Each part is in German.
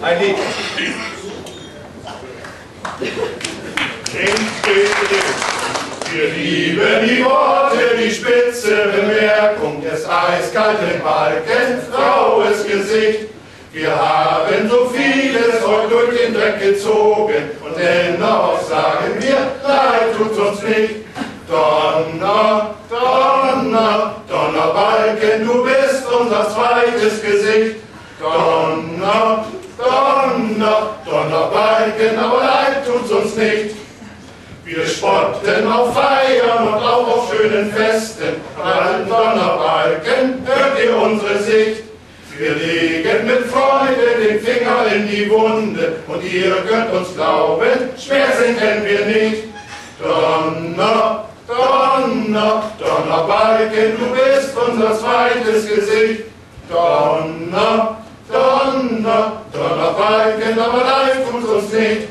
Ein Lied. Wir lieben die Worte, die spitze Bemerkung des eiskalten Balkens, graues Gesicht. Wir haben so vieles heute durch den Dreck gezogen und dennoch sagen wir, leid tut's uns nicht. Donner, Donner, Donnerbalken, du bist unser zweites Gesicht. Donner, Donner, Donnerbalken, aber leid tut's uns nicht. Wir spotten auf Feiern und auch auf schönen Festen, an alten Donnerbalken hört ihr unsere Sicht. Wir legen mit Freude den Finger in die Wunde und ihr könnt uns glauben, Schmerzen kennen wir nicht. Donner, Donner, Donnerbalken, du bist unser zweites Gesicht. Donner, Donner, Donnerbalken, aber leid tut's uns nicht.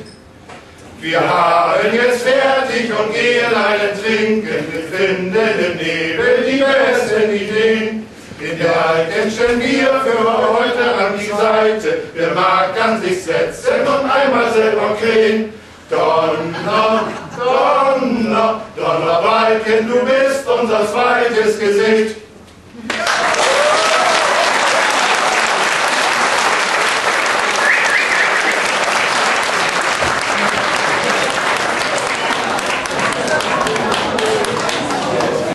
Wir haben jetzt fertig und gehen einen trinken, wir finden im Nebel die besten Ideen. In der Alten stellen wir für heute an die Seite, wer mag kann sich setzen und einmal selber krähen. Donner, Donner, Donnerbalken, du bist unser zweites Gesicht.